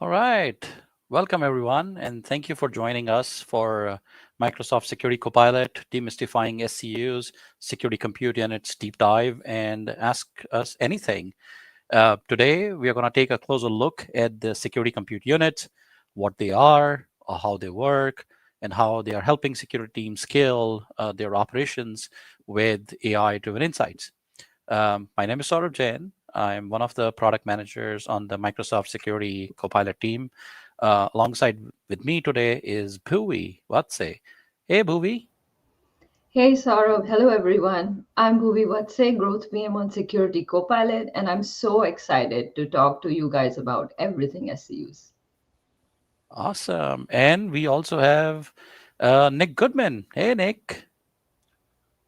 All right. Welcome, everyone, and thank you for joining us for Microsoft Security Copilot, Demystifying SCUs, Security Compute Units Deep Dive, and Ask Us Anything. Today, we are going to take a closer look at the Security Compute Units, what they are, how they work, and how they are helping security teams scale their operations with AI-driven insights. My name is Saurabh Jain. I'm one of the product managers on the Microsoft Security Copilot team. Alongside with me today is Bhuvi Vatse. Hey, Bhuvi. Hey Saurav, hello everyone. I'm Bhuvi Vatse, Growth PM on Security Copilot, and I'm so excited to talk to you guys about everything SCUs. Awesome. And we also have Nick Goodman. Hey, Nick.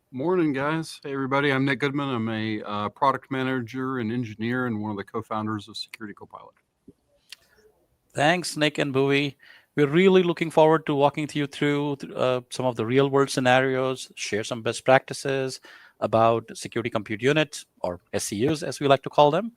Morning, guys. Hey, everybody. I'm Nick Goodman. I'm a product manager and engineer and one of the co founders of Security Copilot. Thanks, Nick and Bhuvi. We're really looking forward to walking you through some of the real world scenarios, share some best practices about security compute units, or SCUs as we like to call them.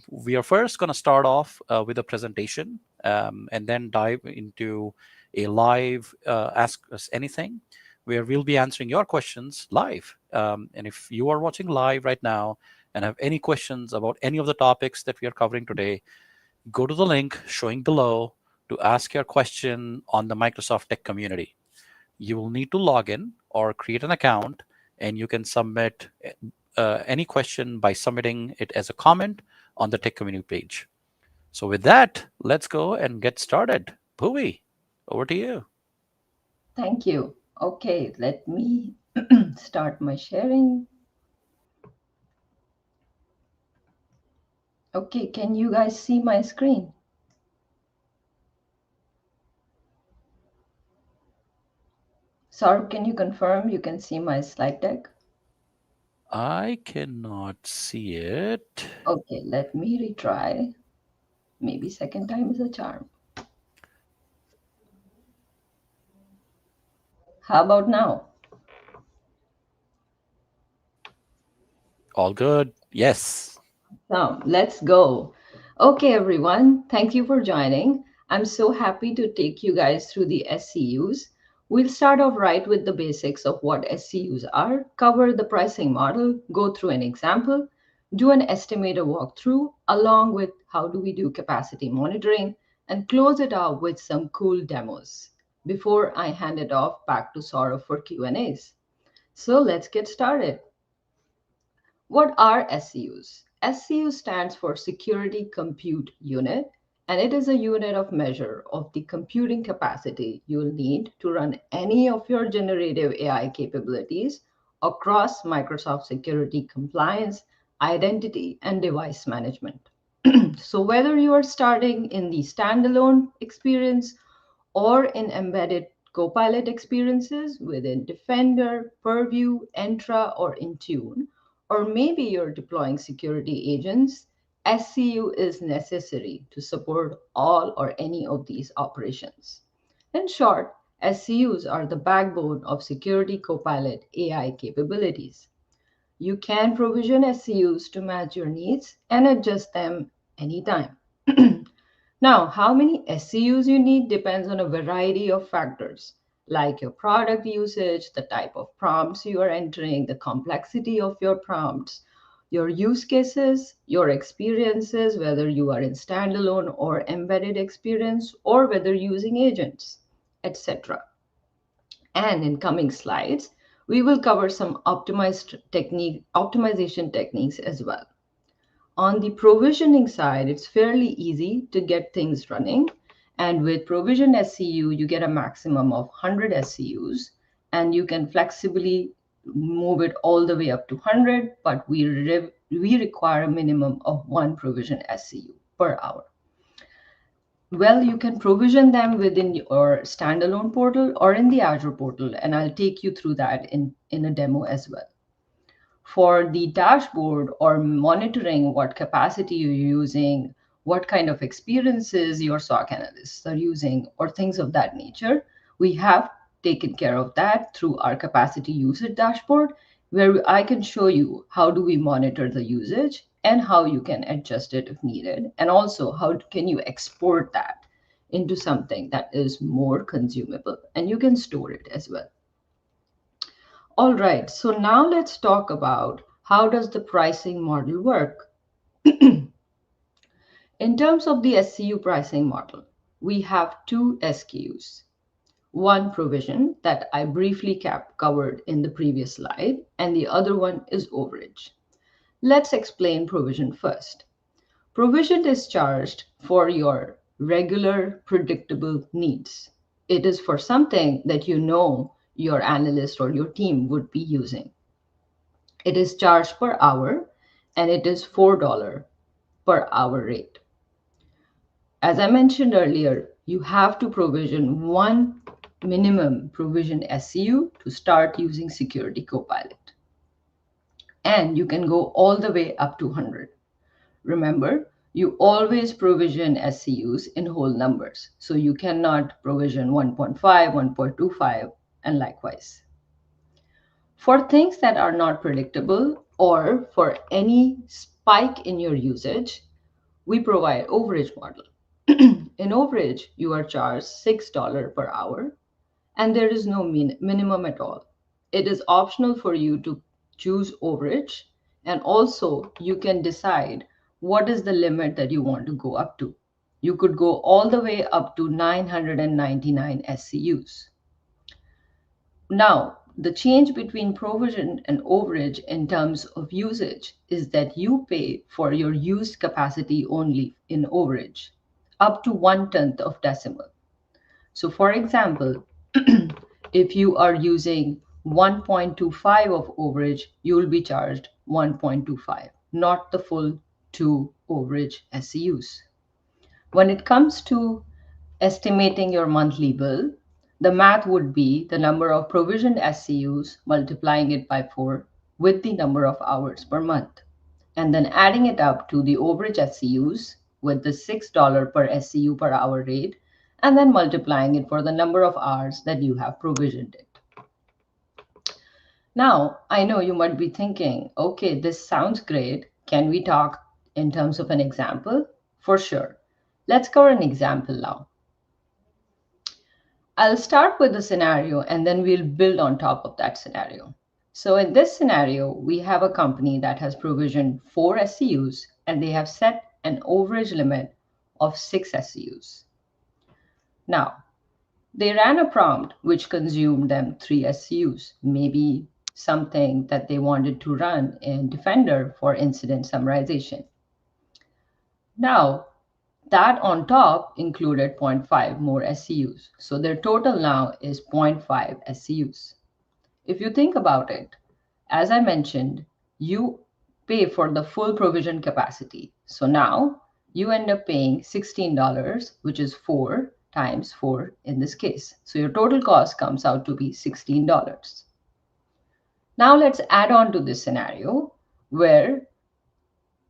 We are first going to start off with a presentation and then dive into a live Ask Us Anything, where we'll be answering your questions live. And if you are watching live right now and have any questions about any of the topics that we are covering today, go to the link showing below to ask your question on the Microsoft Tech community. You will need to log in or create an account, and you can submit any question by submitting it as a comment on the Tech community page. So with that, let's go and get started. Bhuvi, over to you. Thank you. Okay, let me start my sharing. Okay, can you guys see my screen? Saurav, can you confirm you can see my slide deck? I cannot see it. Okay, let me retry. Maybe second time is a charm. How about now? All good? Yes. So let's go. Okay, everyone, thank you for joining. I'm so happy to take you guys through the SCUs. We'll start off right with the basics of what SCUs are, cover the pricing model, go through an example, do an estimator walkthrough, along with how do we do capacity monitoring, and close it out with some cool demos before I hand it off back to Saurav for Q&As. So let's get started. What are SCUs? SCU stands for Security Compute Unit, and it is a unit of measure of the computing capacity you'll need to run any of your generative AI capabilities across Microsoft Security Compliance, identity, and device management. So, whether you are starting in the standalone experience or in embedded Copilot experiences within Defender, Purview, Entra, or Intune, or maybe you're deploying security agents, SCU is necessary to support all or any of these operations. In short, SCUs are the backbone of Security Copilot AI capabilities. You can provision SCUs to match your needs and adjust them anytime. Now, how many SCUs you need depends on a variety of factors, like your product usage, the type of prompts you are entering, the complexity of your prompts, your use cases, your experiences, whether you are in standalone or embedded experience, or whether using agents, etc. And in coming slides, we will cover some optimization techniques as well. On the provisioning side, it's fairly easy to get things running. And with provision SCU, you get a maximum of 100 SCUs, and you can flexibly move it all the way up to 100, but we require a minimum of one provision SCU per hour. Well, you can provision them within your standalone portal or in the Azure portal, and I'll take you through that in a demo as well. For the dashboard or monitoring what capacity you're using, what kind of experiences your SOC analysts are using, or things of that nature, we have taken care of that through our capacity usage dashboard, where I can show you how do we monitor the usage and how you can adjust it if needed, and also how can you export that into something that is more consumable and you can store it as well. All right, so now let's talk about how does the pricing model work. In terms of the SCU pricing model, we have two SKUs. One provision that I briefly covered in the previous slide, and the other one is overage. Let's explain provision first. Provision is charged for your regular, predictable needs. It is for something that you know your analyst or your team would be using. It is charged per hour and it is $4 per hour rate. As I mentioned earlier, you have to provision one minimum provision SCU to start using Security Copilot. And you can go all the way up to 100. Remember, you always provision SCUs in whole numbers. So you cannot provision 1.5, 1.25, and likewise. For things that are not predictable or for any spike in your usage, we provide overage model. In overage, you are charged $6 per hour and there is no minimum at all. It is optional for you to choose overage, and also you can decide what is the limit that you want to go up to. You could go all the way up to 999 SCUs. Now, the change between provision and overage in terms of usage is that you pay for your used capacity only in overage, up to 1/10 of decimal. So for example, if you are using 1.25 of overage, you will be charged 1.25, not the full 2 overage SCUs. When it comes to estimating your monthly bill, the math would be the number of provisioned SCUs multiplying it by 4 with the number of hours per month, and then adding it up to the overage SCUs with the $6 per SCU per hour rate, and then multiplying it for the number of hours that you have provisioned it. Now, I know you might be thinking, okay, this sounds great. Can we talk in terms of an example? For sure. Let's cover an example now. I'll start with the scenario and then we'll build on top of that scenario. So in this scenario, we have a company that has provisioned 4 SCUs and they have set an overage limit of 6 SCUs. Now, they ran a prompt which consumed them 3 SCUs, maybe something that they wanted to run in Defender for incident summarization. Now, that on top included 0.5 more SCUs. So their total now is 0.5 SCUs. If you think about it, as I mentioned, you pay for the full provision capacity. So now you end up paying $16, which is 4 times 4 in this case. So your total cost comes out to be $16. Now let's add on to this scenario where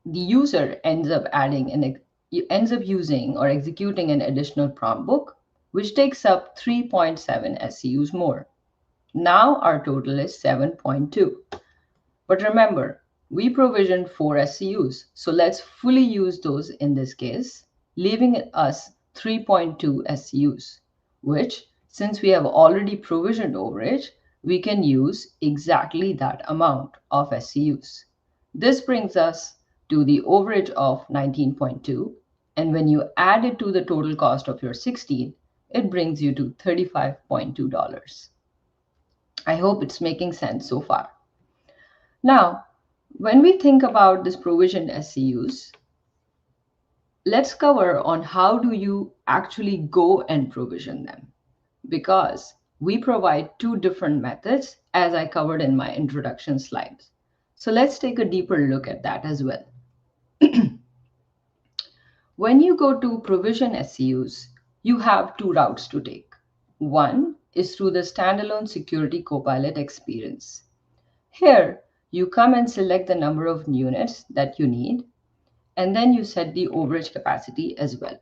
the user ends up using or executing an additional prompt book, which takes up 3.7 SCUs more. Now our total is 7.2. But remember, we provisioned 4 SCUs, so let's fully use those in this case, leaving us 3.2 SCUs, which, since we have already provisioned overage, we can use exactly that amount of SCUs. This brings us to the overage of 19.2, and when you add it to the total cost of your 16, it brings you to $35.2. I hope it's making sense so far. Now, when we think about this provisioned SCUs, let's cover on how do you actually go and provision them, because we provide 2 different methods as I covered in my introduction slides. So let's take a deeper look at that as well. When you go to provision SCUs, you have 2 routes to take. One is through the standalone Security Copilot experience. Here, you come and select the number of units that you need, and then you set the overage capacity as well.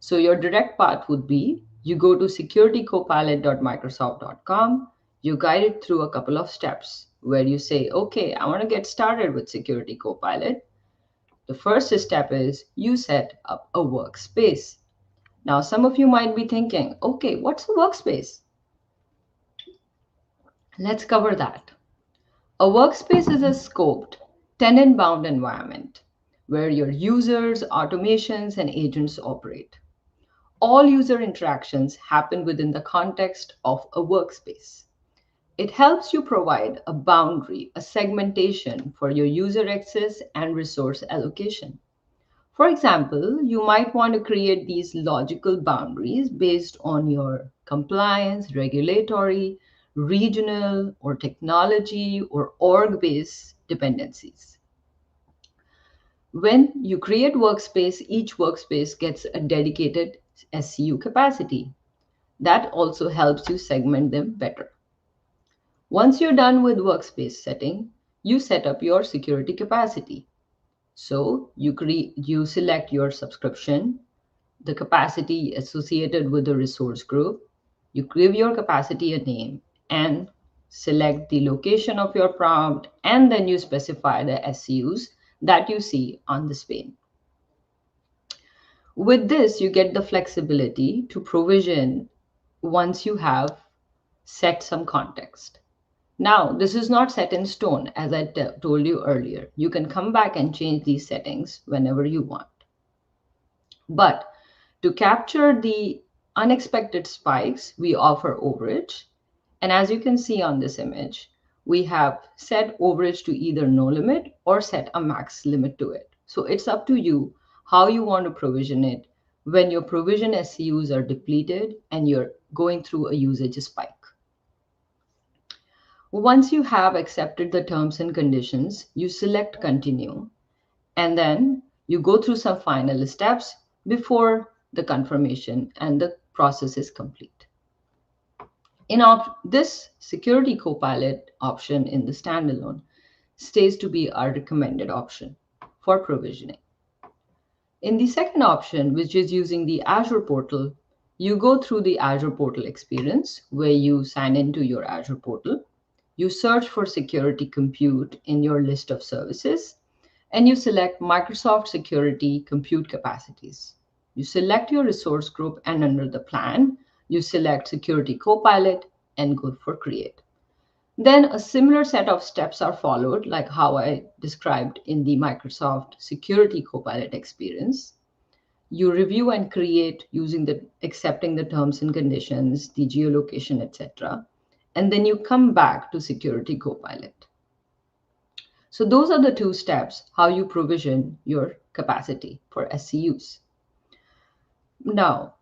So your direct path would be you go to securitycopilot.microsoft.com, you guide it through a couple of steps where you say, okay, I want to get started with Security Copilot. The first step is you set up a workspace. Now, some of you might be thinking, okay, what's a workspace? Let's cover that. A workspace is a scoped, tenant-bound environment where your users, automations, and agents operate. All user interactions happen within the context of a workspace. It helps you provide a boundary, a segmentation for your user access and resource allocation. For example, you might want to create these logical boundaries based on your compliance, regulatory, regional, or technology or org based dependencies. When you create workspace, each workspace gets a dedicated SCU capacity. That also helps you segment them better. Once you're done with workspace setting, you set up your security capacity. So you select your subscription, the capacity associated with the resource group, you give your capacity a name, and select the location of your prompt, and then you specify the SCUs that you see on this pane. With this, you get the flexibility to provision once you have set some context. Now, this is not set in stone, as I told you earlier. You can come back and change these settings whenever you want. But to capture the unexpected spikes, we offer overage. And as you can see on this image, we have set overage to either no limit or set a max limit to it. So it's up to you how you want to provision it when your provision SCUs are depleted and you're going through a usage spike. Once you have accepted the terms and conditions, you select continue, and then you go through some final steps before the confirmation and the process is complete. In this Security Copilot option in the standalone stays to be our recommended option for provisioning. In the second option, which is using the Azure portal, you go through the Azure portal experience where you sign into your Azure portal. You search for security compute in your list of services, and you select Microsoft Security Compute Capacities. You select your resource group, and under the plan, you select Security Copilot and go for Create. Then a similar set of steps are followed, like how I described in the Microsoft Security Copilot experience. You review and create using accepting the terms and conditions, the geolocation, etc. And then you come back to Security Copilot. So those are the two steps how you provision your capacity for SCUs. Now,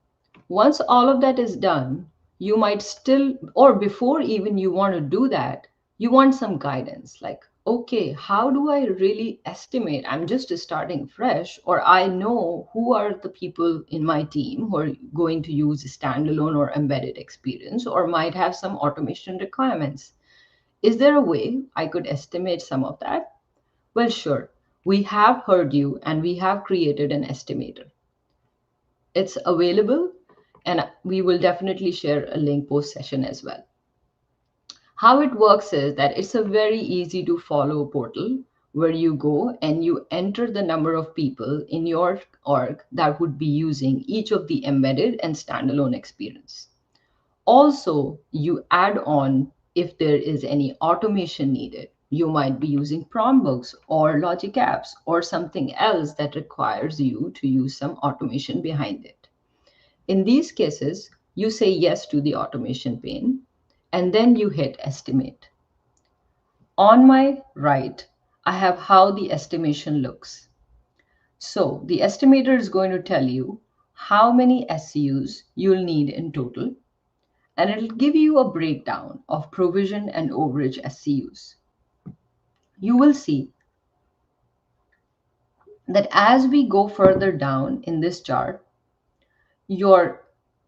once all of that is done, you might still, or before even you want to do that, you want some guidance like, okay, how do I really estimate? I'm just starting fresh, or I know who are the people in my team who are going to use standalone or embedded experience, or might have some automation requirements. Is there a way I could estimate some of that? Well, sure. We have heard you and we have created an estimator. It's available, and we will definitely share a link post session as well. How it works is that it's a very easy to follow portal where you go and you enter the number of people in your org that would be using each of the embedded and standalone experience. Also, you add on if there is any automation needed. You might be using Promebooks or Logic Apps or something else that requires you to use some automation behind it. In these cases, you say yes to the automation pane, and then you hit estimate. On my right, I have how the estimation looks. So the estimator is going to tell you how many SCUs you'll need in total, and it'll give you a breakdown of provision and overage SCUs. You will see that as we go further down in this chart, your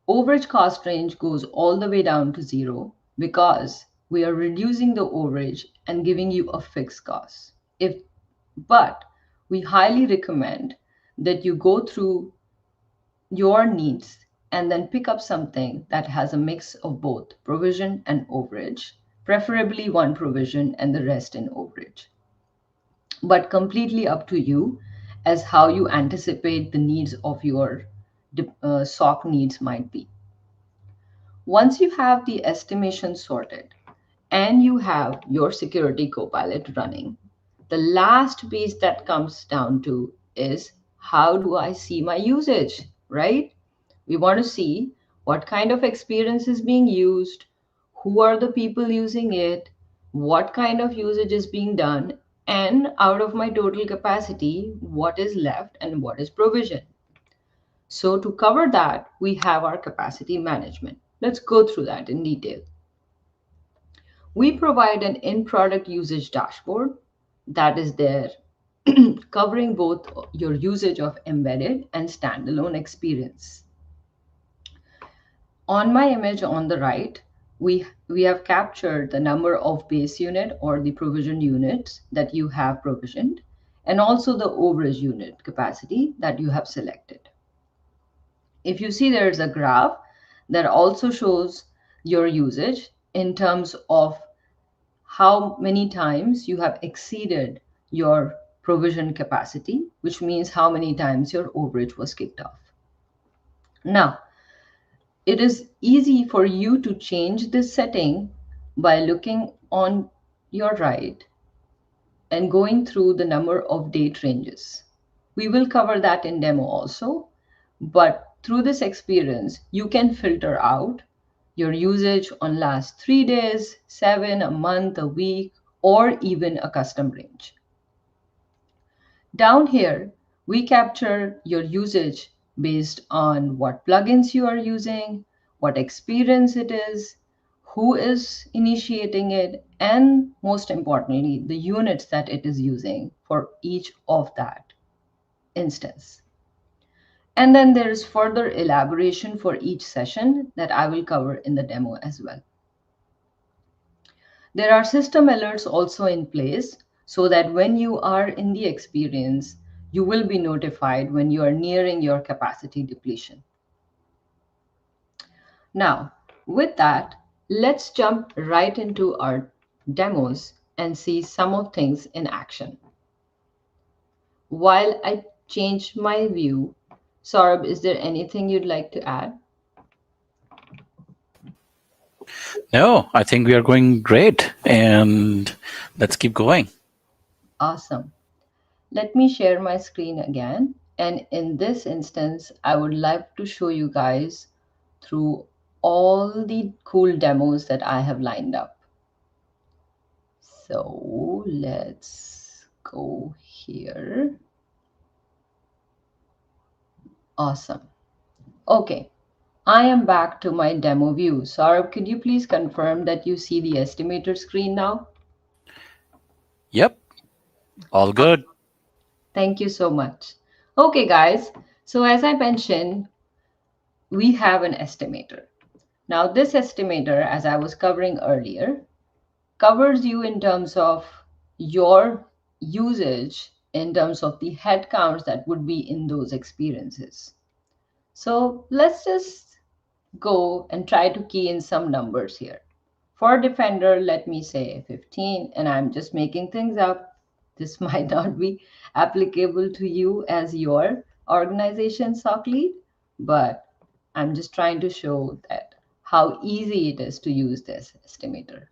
overage cost range goes all the way down to zero because we are reducing the overage and giving you a fixed cost. But we highly recommend that you go through your needs and then pick up something that has a mix of both provision and overage, preferably one provision and the rest in overage. But completely up to you. as how you anticipate the needs of your SOC needs might be. Once you have the estimation sorted and you have your security copilot running, the last piece that comes down to is how do I see my usage, right? We want to see what kind of experience is being used, who are the people using it, what kind of usage is being done, and out of my total capacity, what is left and what is provisioned. So, to cover that, we have our capacity management. Let's go through that in detail. We provide an in product usage dashboard that is there covering both your usage of embedded and standalone experience. On my image on the right, we have captured the number of base unit or the provisioned units that you have provisioned, and also the overage unit capacity that you have selected. If you see, there's a graph that also shows your usage in terms of how many times you have exceeded your provision capacity, which means how many times your overage was kicked off. Now, it is easy for you to change this setting by looking on your right and going through the number of date ranges. We will cover that in demo also, but through this experience, you can filter out your usage on last 3 days, 7, a month, a week, or even a custom range. Down here, we capture your usage based on what plugins you are using, what experience it is, who is initiating it, and most importantly, the units that it is using for each of that instance. And then there is further elaboration for each session that I will cover in the demo as well. There are system alerts also in place so that when you are in the experience, you will be notified when you are nearing your capacity depletion. Now, with that, let's jump right into our demos and see some of things in action. While I change my view, Saurabh, is there anything you'd like to add? No, I think we are going great, and let's keep going. Awesome. Let me share my screen again. And in this instance, I would like to show you guys through all the cool demos that I have lined up. So let's go here. Awesome. Okay, I am back to my demo view. Saurabh, could you please confirm that you see the estimator screen now? Yep, all good. Thank you so much. Okay, guys. So as I mentioned, we have an estimator. Now, this estimator, as I was covering earlier, covers you in terms of your usage, in terms of the headcounts that would be in those experiences. So let's just go and try to key in some numbers here. For Defender, let me say 15, and I'm just making things up. This might not be applicable to you as your organization SOC lead, but I'm just trying to show that how easy it is to use this estimator.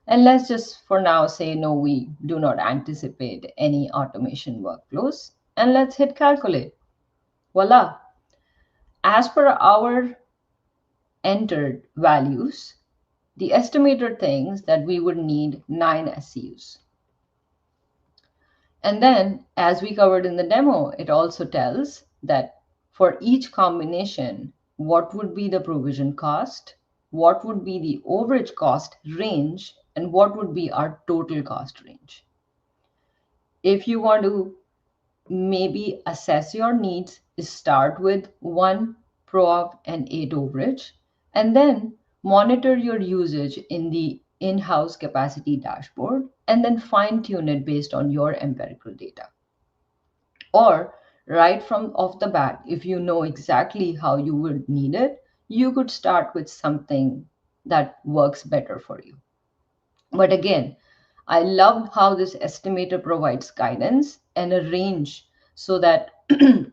And let's just for now say no, we do not anticipate any automation workflows. And let's hit calculate. Voila. As per our entered values, the estimator thinks that we would need 9 SCUs. And then, as we covered in the demo, it also tells that for each combination, what would be the provision cost, what would be the overage cost range, and what would be our total cost range. If you want to maybe assess your needs, start with 1 prov and 8 overage, and then monitor your usage in the in-house capacity dashboard, and then fine tune it based on your empirical data. Or right from off the bat, if you know exactly how you would need it, you could start with something that works better for you. But again, I love how this estimator provides guidance and a range so that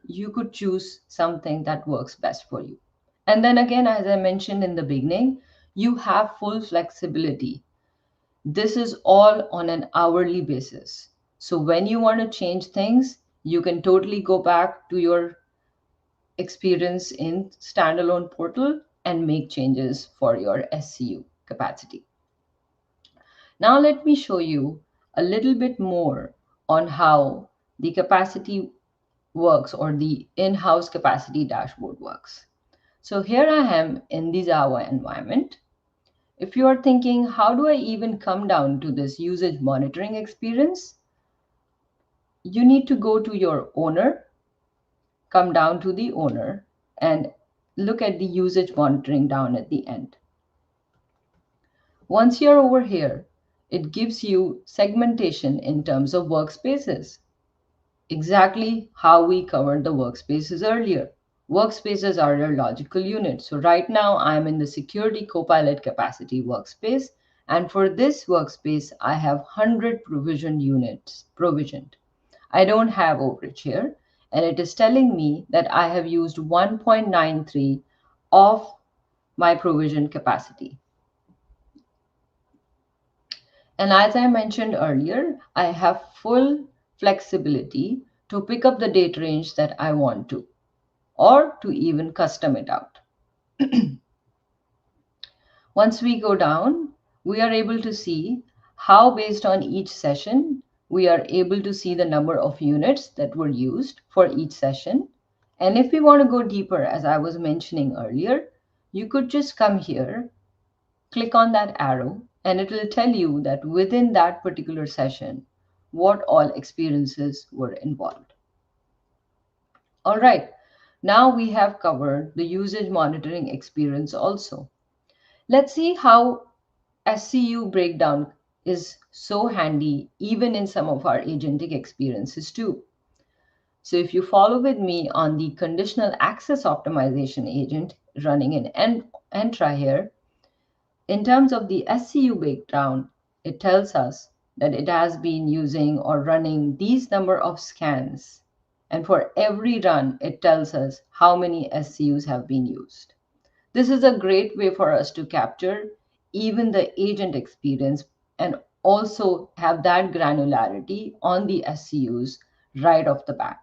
you could choose something that works best for you. And then again, as I mentioned in the beginning, you have full flexibility. This is all on an hourly basis. So when you want to change things, you can totally go back to your experience in standalone portal and make changes for your SCU capacity. Now let me show you a little bit more on how the capacity works, or the in-house capacity dashboard works. So here I am in the Java environment. If you are thinking, how do I even come down to this usage monitoring experience? You need to go to your owner, come down to the owner, and look at the usage monitoring down at the end. Once you're over here, it gives you segmentation in terms of workspaces, exactly how we covered the workspaces earlier. Workspaces are your logical unit. So right now I'm in the Security Copilot capacity workspace. And for this workspace, I have 100 provisioned units provisioned. I don't have overage here. And it is telling me that I have used 1.93 of my provisioned capacity. And as I mentioned earlier, I have full flexibility to pick up the date range that I want to, or to even custom it out. Once we go down, we are able to see how, based on each session, we are able to see the number of units that were used for each session. And if we want to go deeper, as I was mentioning earlier, you could just come here, click on that arrow, and it will tell you that within that particular session, what all experiences were involved. All right, now we have covered the usage monitoring experience also. Let's see how SCU breakdown is so handy even in some of our agentic experiences too. So if you follow with me on the conditional access optimization agent running in Entra here, in terms of the SCU breakdown, it tells us that it has been using or running these number of scans. And for every run, it tells us how many SCUs have been used. This is a great way for us to capture even the agent experience and also have that granularity on the SCUs right off the bat.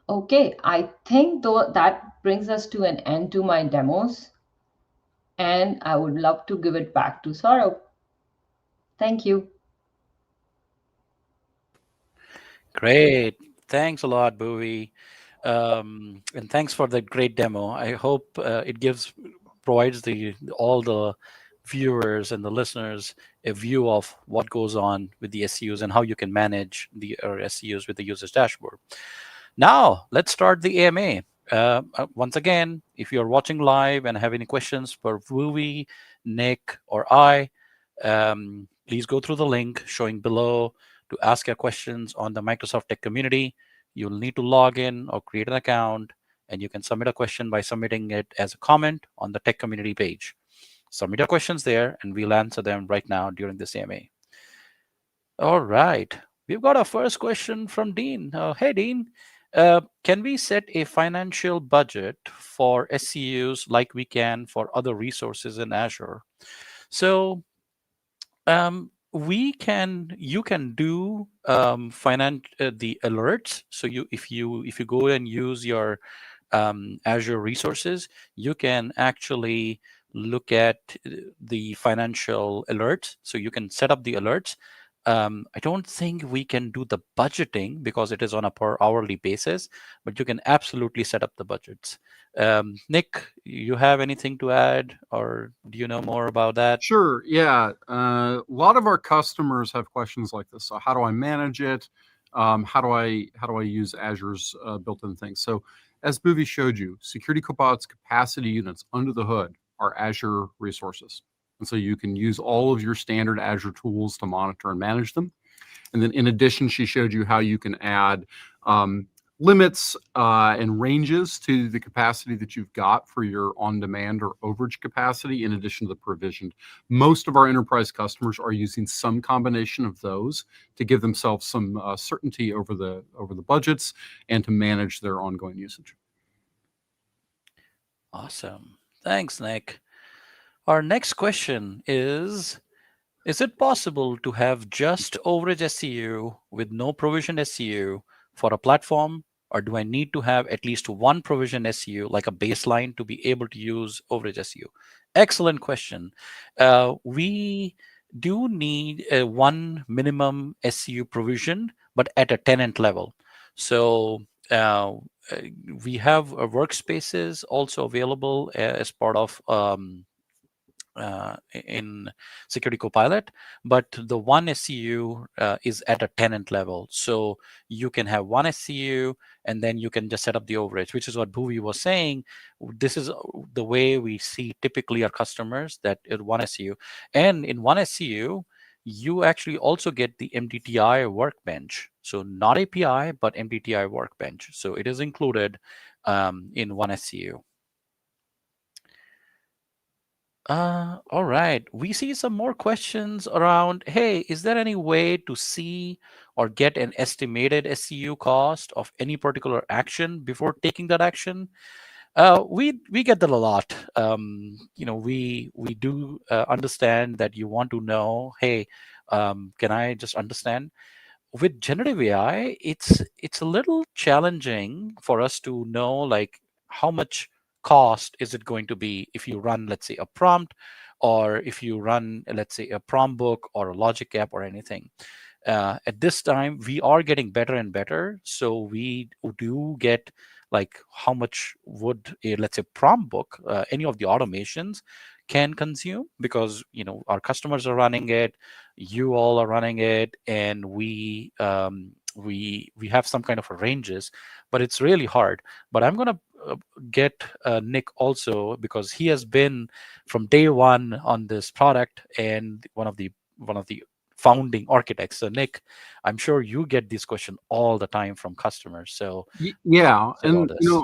Okay, I think though that brings us to an end to my demos, and I would love to give it back to Saurabh. Thank you. Great. Thanks a lot, Bowie. And thanks for the great demo. I hope it provides the all the viewers and the listeners a view of what goes on with the SCUs and how you can manage the SCUs with the user's dashboard. Now, let's start the AMA. Once again, if you're watching live and have any questions for Bowie, Nick, or I, please go through the link showing below to ask your questions on the Microsoft Tech community. You'll need to log in or create an account, and you can submit a question by submitting it as a comment on the Tech community page. Submit your questions there, and we'll answer them right now during this AMA. All right. We've got our first question from Dean. Hey, Dean. Can we set a financial budget for SCUs like we can for other resources in Azure? So you can do the alerts. So if you go and use your Azure resources, you can actually look at the financial alerts. So you can set up the alerts. I don't think we can do the budgeting because it is on a per hourly basis, but you can absolutely set up the budgets. Nick, you have anything to add, or do you know more about that? Sure. Yeah. A lot of our customers have questions like this. So how do I manage it? How do I use Azure's built-in things? So as Bhuvi showed you, Security Copilot's capacity units under the hood are Azure resources. And so you can use all of your standard Azure tools to monitor and manage them. And then in addition, she showed you how you can add limits and ranges to the capacity that you've got for your on-demand or overage capacity in addition to the provisioned. Most of our enterprise customers are using some combination of those to give themselves some certainty over the budgets and to manage their ongoing usage. Awesome. Thanks, Nick. Our next question is it possible to have just overage SCU with no provisioned SCU for a platform, or do I need to have at least one provisioned SCU, like a baseline, to be able to use overage SCU? Excellent question. We do need one minimum SCU provision, but at a tenant level. So uh, uh, we have workspaces also available as part of in Security Copilot, but the one SCU is at a tenant level. So you can have one SCU and then you can just set up the overage, which is what Bhuvi was saying. This is the way we see typically our customers, that in one SCU. And in one SCU, you actually also get the MDTI workbench. So not API, but MDTI workbench. So it is included in one SCU. All right. We see some more questions around, hey, is there any way to see or get an estimated SCU cost of any particular action before taking that action? We get that a lot. We do understand that you want to know, hey, can I just understand? With generative AI, it's a little challenging for us to know, like, how much cost is it going to be if you run, let's say, a prompt, or if you run, let's say, a prompt book or a logic app or anything. At this time, we are getting better and better, so we do get, like, how much would a, let's say, prompt book, any of the automations can consume, because our customers are running it, you all are running it, and we have some kind of ranges, but it's really hard. But I'm going to get Nick also, because he has been from day one on this product and one of the founding architects. So Nick, I'm sure you get this question all the time from customers. So Yeah, say about and this.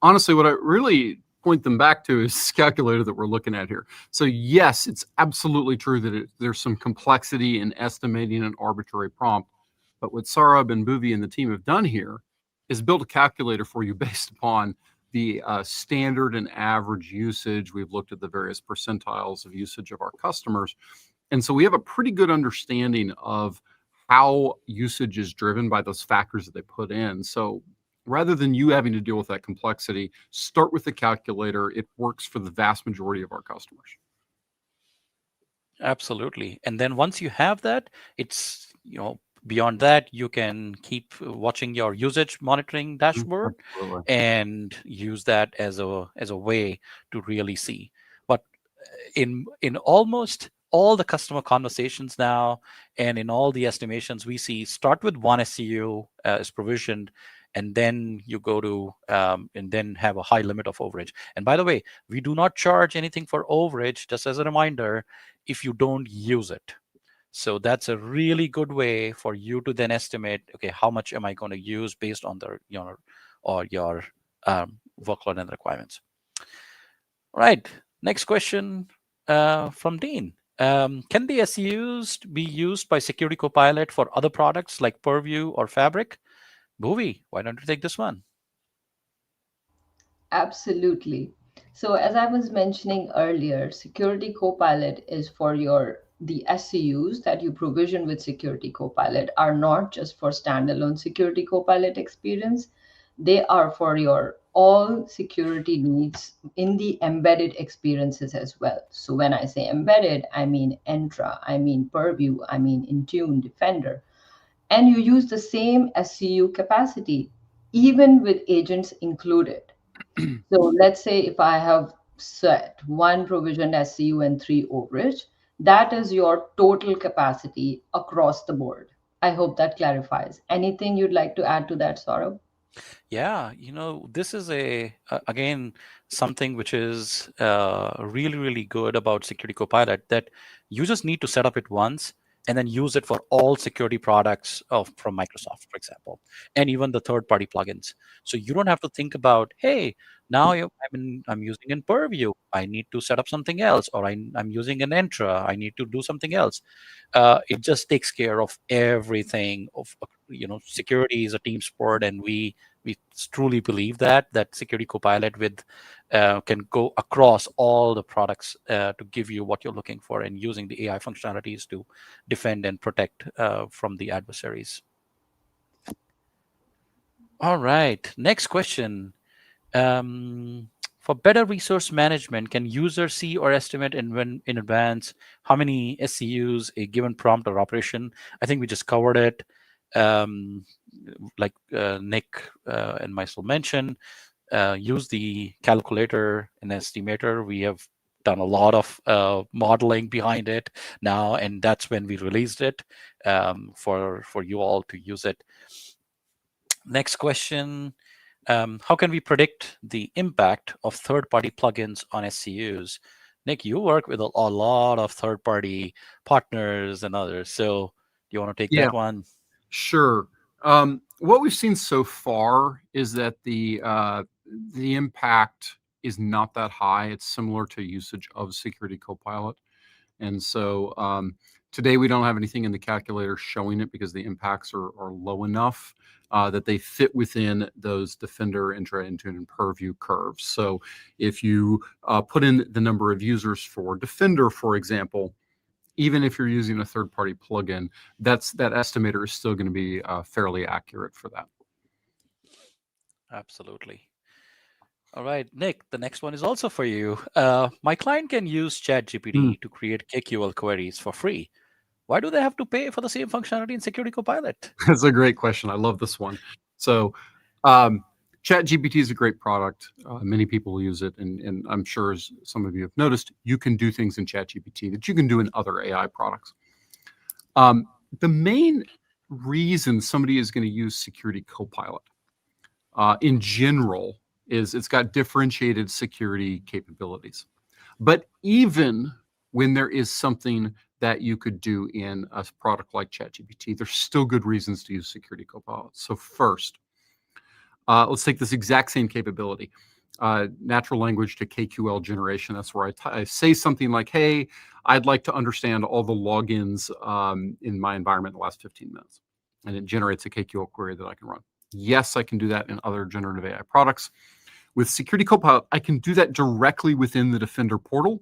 honestly, what I really point them back to is this calculator that we're looking at here. So yes, it's absolutely true that there's some complexity in estimating an arbitrary prompt, but what Saurabh and Bhuvi and the team have done here is build a calculator for you based upon the standard and average usage. We've looked at the various percentiles of usage of our customers, and so we have a pretty good understanding of how usage is driven by those factors that they put in. So rather than you having to deal with that complexity, start with the calculator. It works for the vast majority of our customers. Absolutely. And then once you have that, it's, beyond that, you can keep watching your usage monitoring dashboard Absolutely. and use that as a way to really see. But in almost all the customer conversations now, and in all the estimations we see, start with one SCU is provisioned, and then you go to and then have a high limit of overage. And by the way, we do not charge anything for overage, just as a reminder, if you don't use it. So that's a really good way for you to then estimate, okay, how much am I going to use based on the or your workload and requirements. Right. Next question from Dean. Can the SCUs be used by Security Copilot for other products like Purview or Fabric? Bhuvi, why don't you take this one? Absolutely. So as I was mentioning earlier, Security Copilot is for the SCUs that you provision with Security Copilot are not just for standalone Security Copilot experience. They are for your all security needs in the embedded experiences as well. So when I say embedded, I mean Entra, I mean Purview, I mean Intune, Defender. And you use the same SCU capacity, even with agents included. So let's say if I have set one provisioned SCU and three overage, that is your total capacity across the board. I hope that clarifies. Anything you'd like to add to that, Saurabh? Yeah, this is again, something which is really, really good about Security Copilot, that you just need to set up it once, and then use it for all security products from Microsoft, for example, and even the third-party plugins. So you don't have to think about, hey, now I'm using in Purview, I need to set up something else, or I'm using an Entra, I need to do something else. It just takes care of everything. Security is a team sport, and we truly believe that Security Copilot can go across all the products to give you what you're looking for, and using the AI functionalities to defend and protect from the adversaries. All right, next question. Um, for better resource management, can users see or estimate in advance how many SCUs a given prompt or operation? I think we just covered it. Um, like Nick and myself mentioned, use the calculator and estimator. We have done a lot of modeling behind it now, and that's when we released it for you all to use it. Next question. How can we predict the impact of third-party plugins on SCUs? Nick, you work with a lot of third-party partners and others. So do you want to take Yeah, that one? sure. What we've seen so far is that the impact is not that high. It's similar to usage of Security Copilot. And so today we don't have anything in the calculator showing it because the impacts are low enough that they fit within those Defender, Intra, Intune, and Purview curves. So if you put in the number of users for Defender, for example, even if you're using a third-party plugin, that estimator is still going to be fairly accurate for that. Absolutely. All right, Nick, the next one is also for you. My client can use ChatGPT to create KQL queries for free. Why do they have to pay for the same functionality in Security Copilot? That's a great question. I love this one. So, ChatGPT is a great product. Many people use it, and I'm sure, as some of you have noticed, you can do things in ChatGPT that you can do in other AI products. The main reason somebody is going to use Security Copilot in general is it's got differentiated security capabilities. But even when there is something that you could do in a product like ChatGPT, there's still good reasons to use Security Copilot. So first, let's take this exact same capability, natural language to KQL generation. That's where I say something like, hey, I'd like to understand all the logins in my environment in the last 15 minutes. And it generates a KQL query that I can run. Yes, I can do that in other generative AI products. With Security Copilot, I can do that directly within the Defender portal,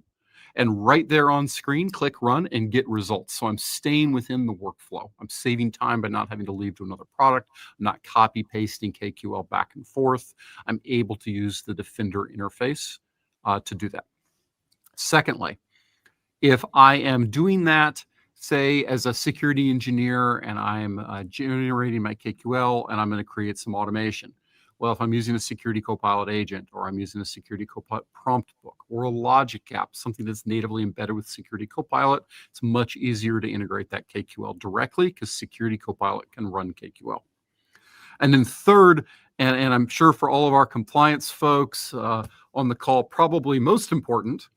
and right there on screen, click run and get results. So I'm staying within the workflow. I'm saving time by not having to leave to another product. I'm not copy pasting KQL back and forth. I'm able to use the Defender interface to do that. Secondly, if I am doing that, say, as a security engineer, and I'm generating my KQL and I'm going to create some automation. Well, if I'm using a Security Copilot agent, or I'm using a Security Copilot prompt book, or a logic app, something that's natively embedded with Security Copilot, it's much easier to integrate that KQL directly because Security Copilot can run KQL. And then third, and I'm sure for all of our compliance folks on the call, probably most important,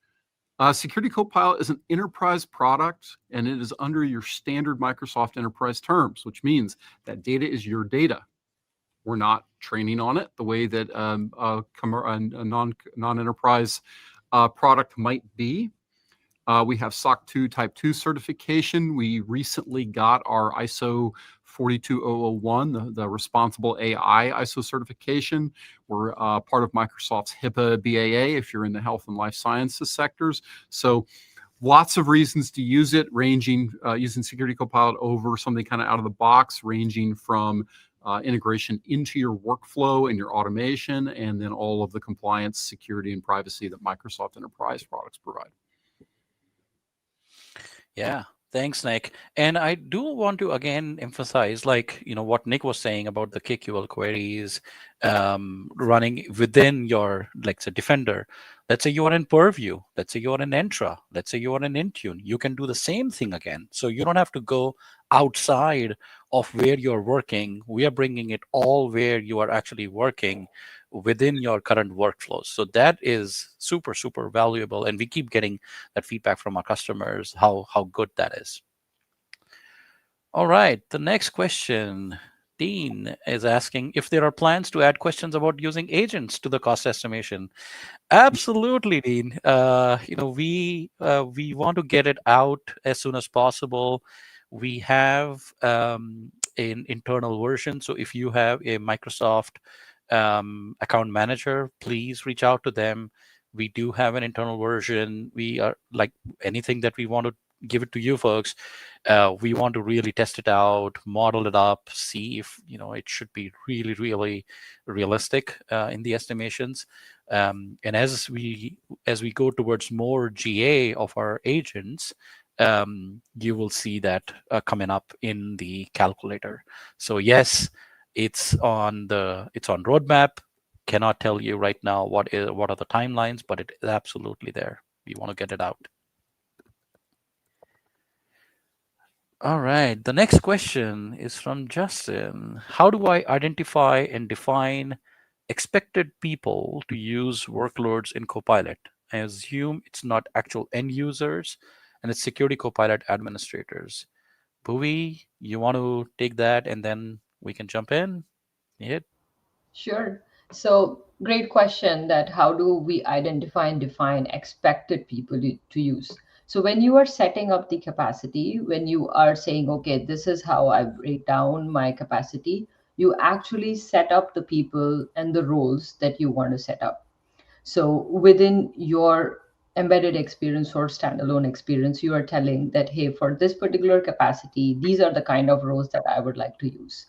Security Copilot is an enterprise product, and it is under your standard Microsoft enterprise terms, which means that data is your data. We're not training on it the way that a non-enterprise product might be. We have SOC 2 Type 2 certification. We recently got our ISO 42001, the responsible AI ISO certification. We're part of Microsoft's HIPAA BAA if you're in the health and life sciences sectors. So lots of reasons to use it, ranging using Security Copilot over something kind of out of the box, ranging from integration into your workflow and your automation, and then all of the compliance, security, and privacy that Microsoft enterprise products provide. Yeah, thanks, Nick. And I do want to again emphasize, what Nick was saying about the KQL queries running within your, like, say, Defender. Let's say you are in Purview. Let's say you are in Entra. Let's say you are in Intune. You can do the same thing again. So you don't have to go outside of where you're working. We are bringing it all where you are actually working within your current workflows. So that is super, super valuable. And we keep getting that feedback from our customers, how good that is. All right. The next question. Dean is asking if there are plans to add questions about using agents to the cost estimation. Absolutely, Dean. We want to get it out as soon as possible. We have an internal version. So if you have a Microsoft account manager, please reach out to them. We do have an internal version. We are like anything that we want to give it to you folks. We want to really test it out, model it up, see if it should be really, really realistic in the estimations. And as we go towards more GA of our agents, you will see that coming up in the calculator. So yes, it's on roadmap. Cannot tell you right now what are the timelines, but it is absolutely there. We want to get it out. All right. The next question is from Justin. How do I identify and define expected people to use workloads in Copilot? I assume it's not actual end users and it's Security Copilot administrators. Bhuvi, you want to take that and then we can jump in? Yeah. Sure. So, great question that how do we identify and define expected people to use? So, when you are setting up the capacity, when you are saying, okay, this is how I break down my capacity, you actually set up the people and the roles that you want to set up. So within your embedded experience or standalone experience, you are telling that, hey, for this particular capacity, these are the kind of roles that I would like to use.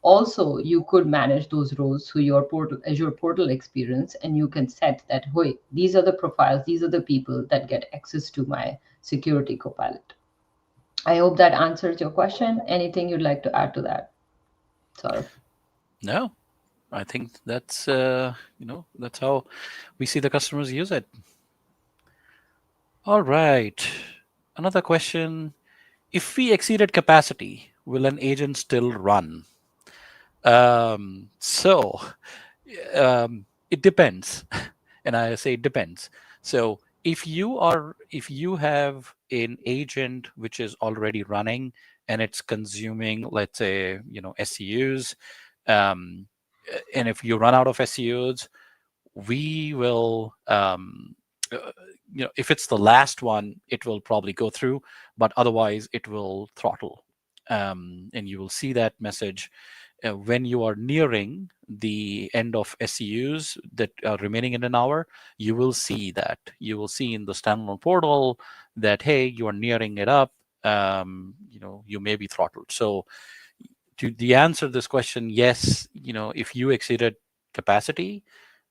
Also, you could manage those roles through your portal, Azure portal experience, and you can set that, hey, these are the profiles, these are the people that get access to my security copilot. I hope that answers your question. Anything you'd like to add to that, Saurabh? No, I think that's how we see the customers use it. All right. Another question. If we exceeded capacity, will an agent still run? So it depends, and I say it depends. So if you have an agent which is already running and it's consuming, let's say, SCUs, um, and if you run out of SCUs, we will if it's the last one, it will probably go through, but otherwise it will throttle. And you will see that message when you are nearing the end of SCUs that are remaining in an hour. You will see that. You will see in the standalone portal that, hey, you are nearing it up. You may be throttled. So to the answer to this question, yes, if you exceeded capacity,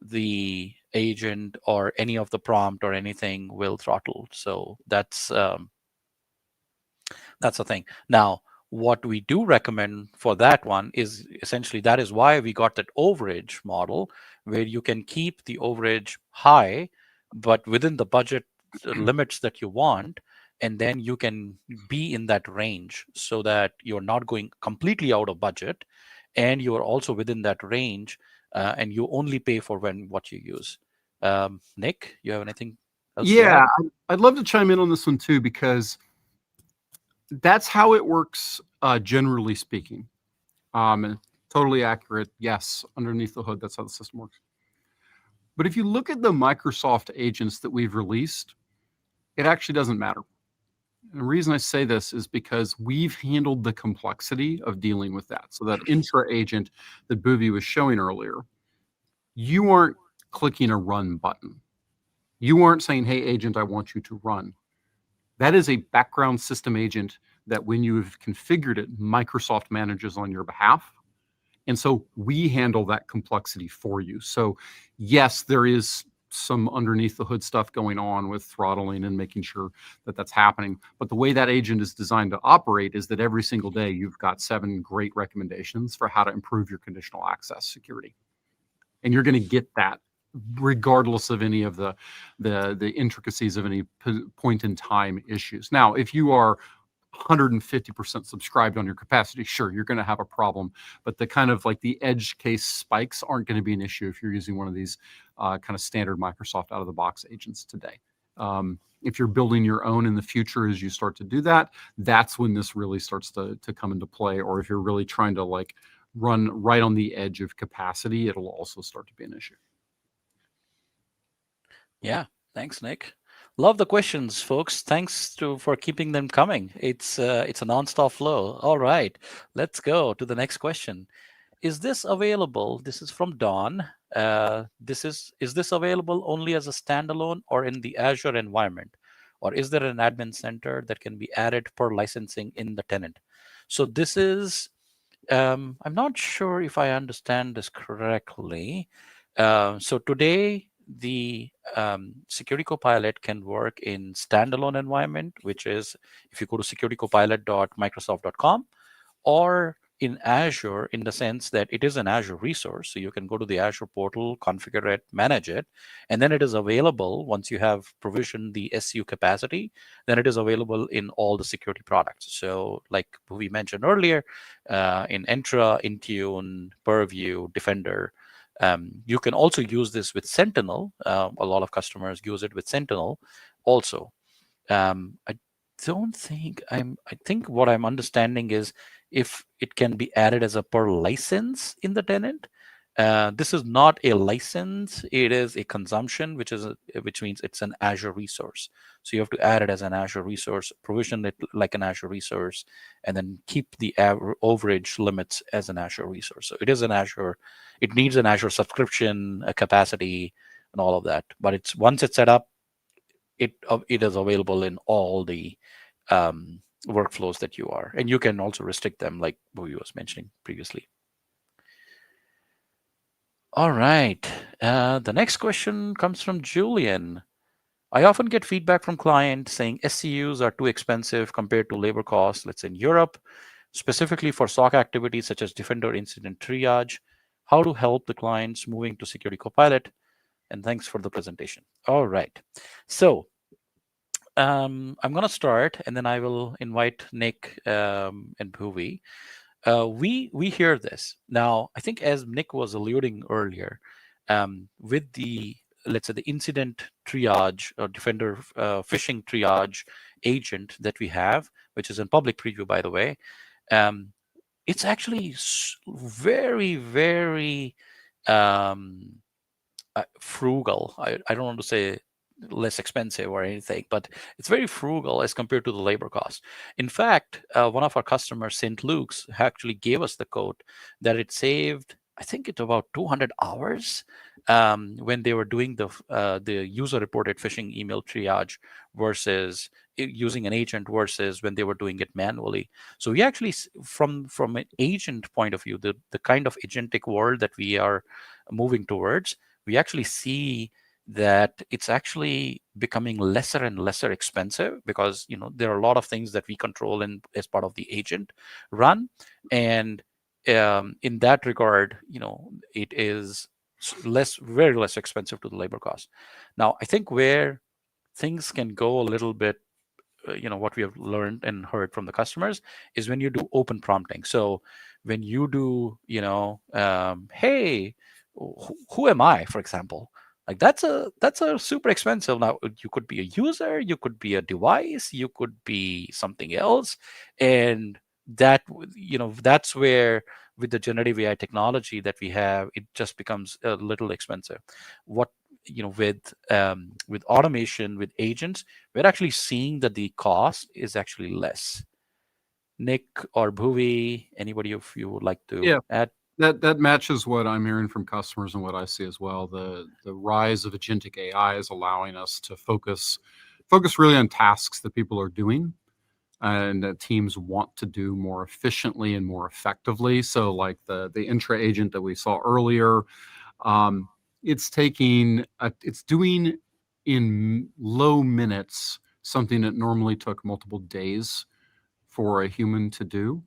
the agent or any of the prompt or anything will throttle. So that's the thing. Now, what we do recommend for that one is essentially that is why we got that overage model, where you can keep the overage high, but within the budget limits that you want. And then you can be in that range so that you're not going completely out of budget, and you are also within that range, and you only pay for what you use. Nick, you have anything else to Yeah, add? I'd love to chime in on this one too, because that's how it works, generally speaking. And totally accurate. Yes, underneath the hood, that's how the system works. But if you look at the Microsoft agents that we've released, it actually doesn't matter. And the reason I say this is because we've handled the complexity of dealing with that. So that intra agent that Bhuvi was showing earlier, you aren't clicking a run button. You aren't saying, hey, agent, I want you to run. That is a background system agent that when you've configured it, Microsoft manages on your behalf. And so we handle that complexity for you. So yes, there is some underneath the hood stuff going on with throttling and making sure that that's happening. But the way that agent is designed to operate is that every single day you've got 7 great recommendations for how to improve your conditional access security. And you're going to get that regardless of any of the intricacies of any point in time issues. Now, if you are 150% subscribed on your capacity, sure, you're going to have a problem. But the kind of like the edge case spikes aren't going to be an issue if you're using one of these kind of standard Microsoft out of the box agents today. If you're building your own in the future, as you start to do that, that's when this really starts to come into play. Or if you're really trying to like run right on the edge of capacity, it'll also start to be an issue. Yeah, thanks, Nick. Love the questions, folks. Thanks for keeping them coming. It's a nonstop flow. All right, let's go to the next question. Is this available? This is from Dawn. Is this available only as a standalone or in the Azure environment, or is there an admin center that can be added per licensing in the tenant? So this is I'm not sure if I understand this correctly. So today, the Security Copilot can work in standalone environment, which is if you go to securitycopilot.microsoft.com, or in Azure, in the sense that it is an Azure resource. So you can go to the Azure portal, configure it, manage it, and then it is available once you have provisioned the SCU capacity, then it is available in all the security products. So like we mentioned earlier, in Entra, Intune, Purview, Defender, you can also use this with Sentinel. A lot of customers use it with Sentinel also. I don't think I think what I'm understanding is if it can be added as a per license in the tenant. This is not a license; it is a consumption, which means it's an Azure resource. So you have to add it as an Azure resource, provision it like an Azure resource, and then keep the overage limits as an Azure resource. So it is an Azure. It needs an Azure subscription, a capacity, and all of that. But it's once it's set up, it is available in all the workflows that you are, and you can also restrict them like Bhuvi was mentioning previously. All right, the next question comes from Julian. I often get feedback from clients saying SCUs are too expensive compared to labor costs, let's say in Europe, specifically for SOC activities such as Defender incident triage. How to help the clients moving to Security Copilot? And thanks for the presentation. All right, so I'm going to start, and then I will invite Nick and Bhuvi. We hear this now. I think as Nick was alluding earlier, with the let's say the incident triage or Defender phishing triage agent that we have, which is in public preview, by the way, it's actually very, very frugal. I don't want to say less expensive or anything, but it's very frugal as compared to the labor cost. In fact, one of our customers, St. Luke's, actually gave us the quote that it saved, I think it's about 200 hours when they were doing the user-reported phishing email triage versus using an agent versus when they were doing it manually. So we actually, from an agent point of view, the kind of agentic world that we are moving towards, we actually see that it's actually becoming lesser and lesser expensive because there are a lot of things that we control as part of the agent run, and in that regard, it is very less expensive to the labor cost. Now, I think where things can go a little bit, what we have learned and heard from the customers is when you do open prompting. So when you do, hey, who am I, for example, like that's a super expensive. Now you could be a user, you could be a device, you could be something else, and that's where with the generative AI technology that we have, it just becomes a little expensive. What with automation, with agents, we're actually seeing that the cost is actually less. Nick or Bhuvi, anybody if you would like to add? That matches what I'm hearing from customers and what I see as well. The rise of agentic AI is allowing us to focus really on tasks that people are doing and that teams want to do more efficiently and more effectively. So like the intra agent that we saw earlier, it's doing in low minutes something that normally took multiple days for a human to do,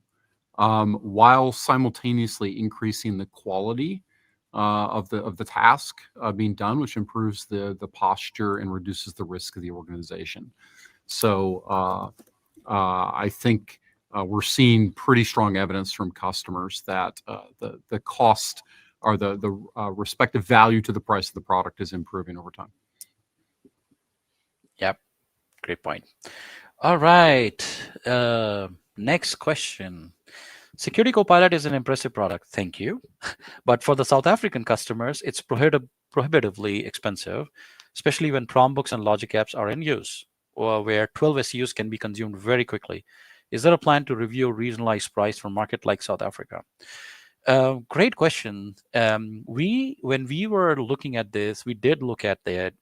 while simultaneously increasing the quality of the task being done, which improves the posture and reduces the risk of the organization. So I think we're seeing pretty strong evidence from customers that the cost or the respective value to the price of the product is improving over time. Yep, great point. All right. Next question. Security Copilot is an impressive product. Thank you. But for the South African customers, it's prohibitively expensive, especially when prom books and logic apps are in use, or where 12 SCUs can be consumed very quickly. Is there a plan to review a regionalized price for a market like South Africa? Great question. When we were looking at this, we did look at that.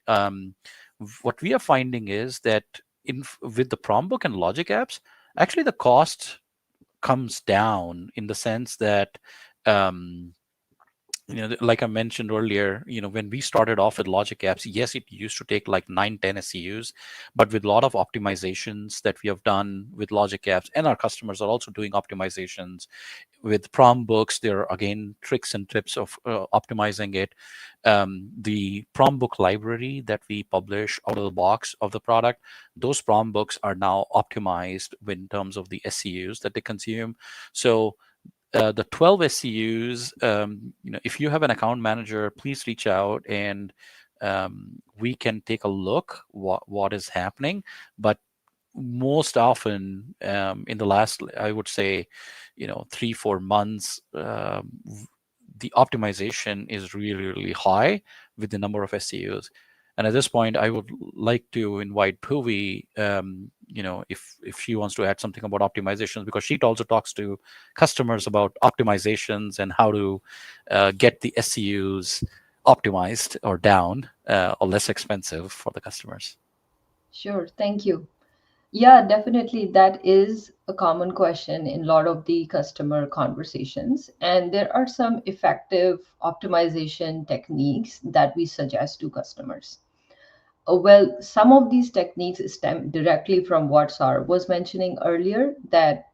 What we are finding is that with the prom book and logic apps, actually the cost comes down in the sense that um, like I mentioned earlier, when we started off with logic apps, yes, it used to take like 9, 10 SCUs, but with a lot of optimizations that we have done with logic apps, and our customers are also doing optimizations with prom books. There are again tricks and tips of optimizing it. The prom book library that we publish out of the box of the product, those prom books are now optimized in terms of the SCUs that they consume. So the 12 SCUs, if you have an account manager, please reach out and we can take a look what is happening. But most often in the last, I would say, 3, 4 months, the optimization is really, really high with the number of SCUs. And at this point, I would like to invite Puvi, if she wants to add something about optimizations, because she also talks to customers about optimizations and how to get the SCUs optimized or down or less expensive for the customers. Sure, thank you. Yeah, definitely. That is a common question in a lot of the customer conversations. And there are some effective optimization techniques that we suggest to customers. Well, some of these techniques stem directly from what Saurabh was mentioning earlier, that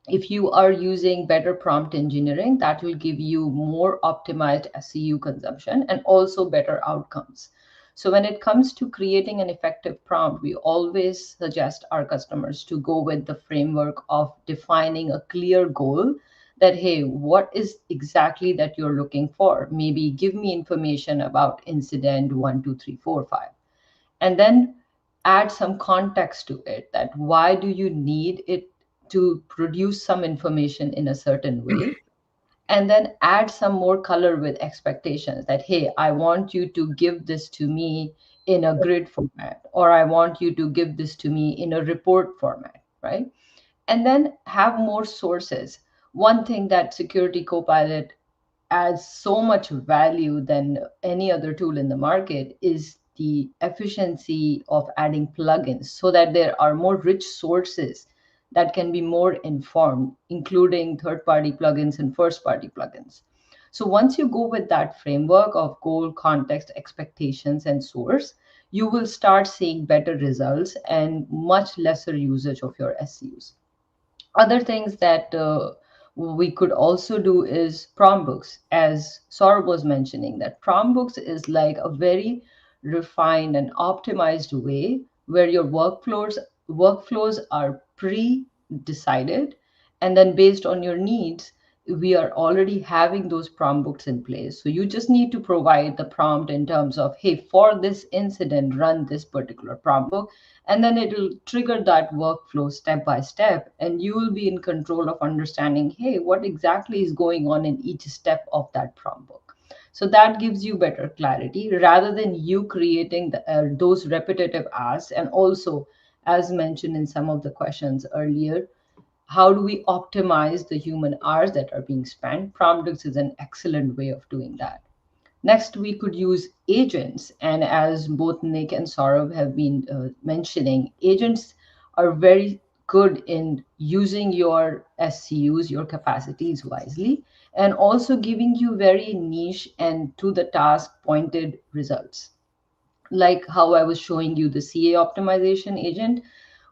if you are using better prompt engineering, that will give you more optimized SCU consumption and also better outcomes. So when it comes to creating an effective prompt, we always suggest our customers to go with the framework of defining a clear goal that, hey, what is exactly that you're looking for? Maybe give me information about incident 1, 2, 3, 4, 5, and then add some context to it, that why do you need it to produce some information in a certain way, and then add some more color with expectations that, hey, I want you to give this to me in a grid format, or I want you to give this to me in a report format, right? And then have more sources. One thing that Security Copilot adds so much value than any other tool in the market is the efficiency of adding plugins, so that there are more rich sources that can be more informed, including third party plugins and first party plugins. So once you go with that framework of goal, context, expectations, and source, you will start seeing better results and much lesser usage of your SCUs. Other things that we could also do is prom books, as Saurabh was mentioning, that prom books is like a very refined and optimized way where your workflows are pre-decided, and then based on your needs, we are already having those prompt books in place. So you just need to provide the prompt in terms of, hey, for this incident, run this particular prompt book, and then it'll trigger that workflow step by step, and you will be in control of understanding, hey, what exactly is going on in each step of that prompt book. So that gives you better clarity rather than you creating those repetitive asks. And also, as mentioned in some of the questions earlier, how do we optimize the human hours that are being spent? Promptix is an excellent way of doing that. Next, we could use agents. And as both Nick and Saurav have been mentioning, agents are very good in using your SCUs, your capacities wisely, and also giving you very niche and to the task pointed results. Like how I was showing you the CA optimization agent,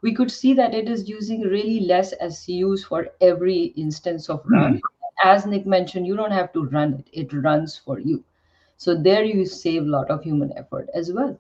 we could see that it is using really less SCUs for every instance of run. As Nick mentioned, you don't have to run it, it runs for you. So there you save a lot of human effort as well.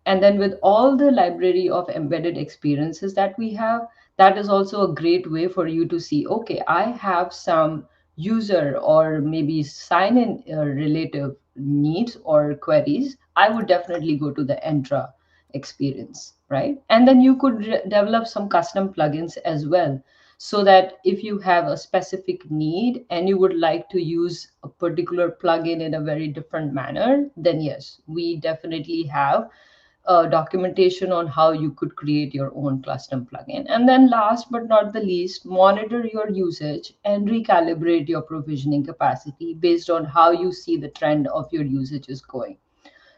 And then with all the library of embedded experiences that we have, that is also a great way for you to see, okay, I have some user or maybe sign in relative needs or queries. I would definitely go to the Entra experience, right? And then you could develop some custom plugins as well, so that if you have a specific need and you would like to use a particular plugin in a very different manner, then yes, we definitely have documentation on how you could create your own custom plugin. And then last but not the least, monitor your usage and recalibrate your provisioning capacity based on how you see the trend of your usage is going.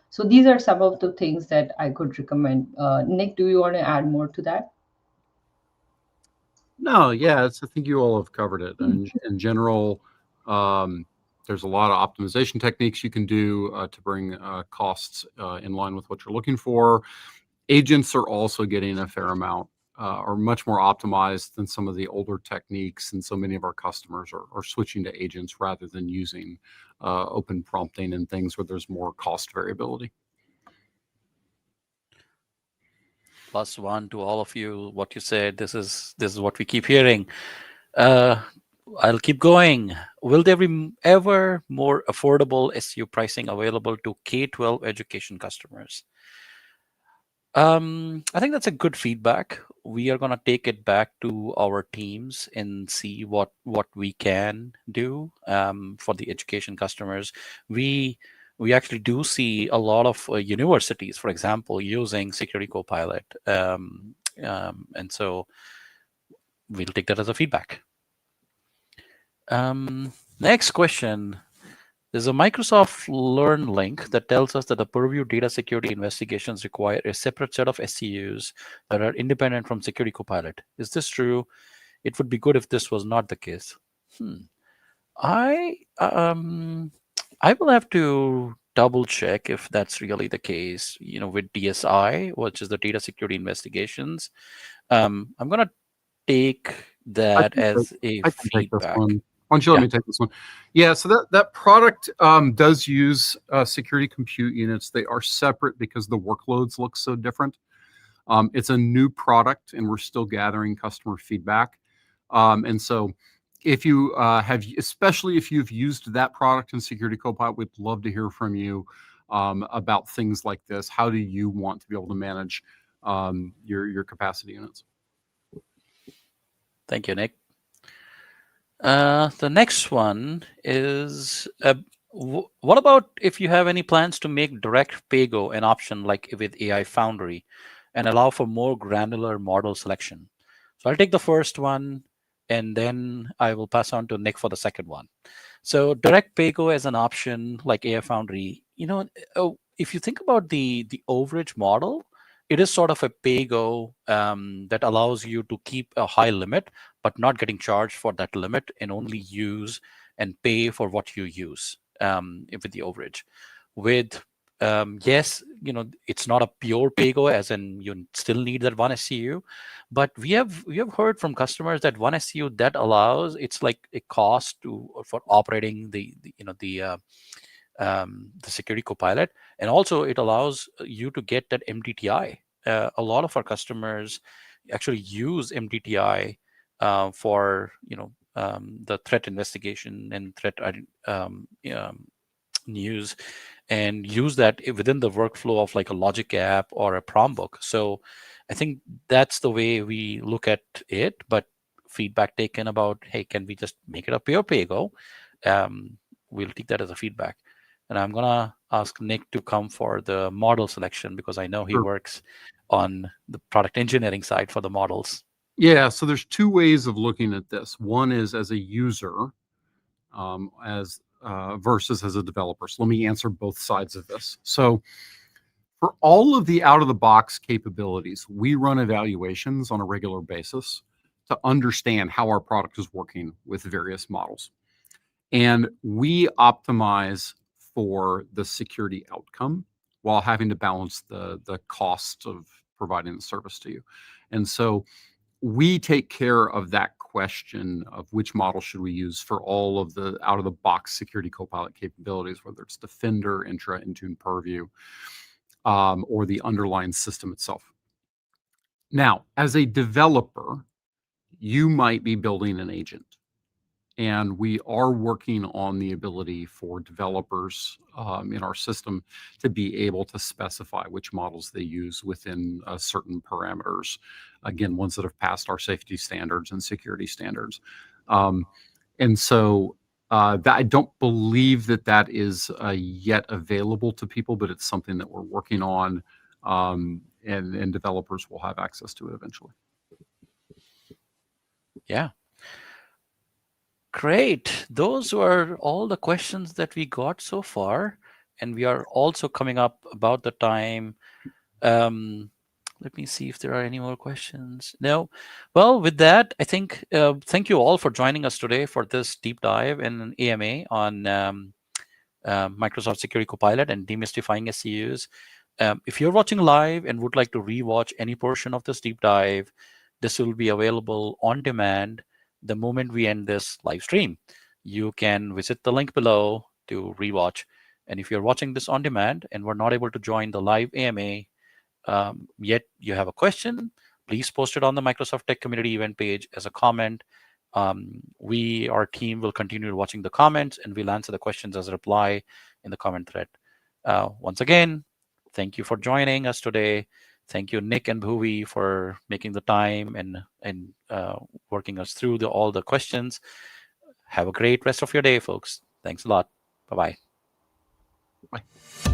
So these are some of the things that I could recommend. Nick, do you want to add more to that? No, yeah, I think you all have covered it. In general, um, there's a lot of optimization techniques you can do to bring costs in line with what you're looking for. Agents are also getting a fair amount, are much more optimized than some of the older techniques, and so many of our customers are switching to agents rather than using open prompting and things where there's more cost variability. +1 to all of you. What you said. This is what we keep hearing. Uh, I'll keep going. Will there be ever more affordable SU pricing available to K-12 education customers? I think that's a good feedback. We are gonna take it back to our teams and see what we can do for the education customers. We we actually do see a lot of universities, for example, using Security Copilot, and so we'll take that as a feedback. Next question. There's a Microsoft Learn link that tells us that the Purview data security investigations require a separate set of SCUs that are independent from Security Copilot. Is this true? It would be good if this was not the case. I I will have to double check if that's really the case. With DSI, which is the data security investigations, I'm gonna take I that can take, as a I can take this feedback. one. Why don't you let Yeah. me take this one? Yeah, so that product does use security compute units. They are separate because the workloads look so different. It's a new product, and we're still gathering customer feedback. And so, if you especially if you've used that product in Security Copilot, we'd love to hear from you about things like this. How do you want to be able to manage your capacity units? Thank you, Nick. The next one is what about if you have any plans to make direct paygo an option like with AI Foundry and allow for more granular model selection? So I'll take the first one and then I will pass on to Nick for the second one. So direct paygo as an option like AI Foundry, if you think about the overage model, it is sort of a paygo that allows you to keep a high limit, but not getting charged for that limit and only use and pay for what you use with the overage. With yes, it's not a pure paygo, as in you still need that one SCU, but we have heard from customers that one SCU that allows it's like a cost for operating the security copilot, and also it allows you to get that MDTI. A lot of our customers actually use MDTI for the threat investigation and news, and use that within the workflow of like a logic app or a prom book. So I think that's the way we look at it. But feedback taken about, hey, can we just make it a pure paygo? We'll take that as a feedback. And I'm gonna ask Nick to come for the model selection because I know he Sure. works on the product engineering side for the models. Yeah, so there's two ways of looking at this. One is as a user, as versus as a developer. So let me answer both sides of this. So for all of the out-of-the-box capabilities, we run evaluations on a regular basis to understand how our product is working with various models. And we optimize for the security outcome while having to balance the cost of providing the service to you. And so we take care of that question of which model should we use for all of the out-of-the-box Security Copilot capabilities, whether it's Defender, Intra, Intune, Purview, or the underlying system itself. Now, as a developer, you might be building an agent. And we are working on the ability for developers in our system to be able to specify which models they use within certain parameters. Again, ones that have passed our safety standards and security standards. And so I don't believe that is yet available to people, but it's something that we're working on, and developers will have access to it eventually. Yeah. Great. Those were all the questions that we got so far. And we are also coming up about the time. Let me see if there are any more questions. No. Well, with that, I think thank you all for joining us today for this deep dive in an AMA on Microsoft Security Copilot and demystifying SCUs. If you're watching live and would like to rewatch any portion of this deep dive, this will be available on demand the moment we end this live stream. You can visit the link below to rewatch. And if you're watching this on demand and were not able to join the live AMA, yet you have a question, please post it on the Microsoft Tech Community event page as a comment. Our team will continue watching the comments, and we'll answer the questions as a reply in the comment thread. Once again, thank you for joining us today. Thank you, Nick and Bhuvi, for making the time and working us through all the questions. Have a great rest of your day, folks. Thanks a lot. Bye-bye. Bye.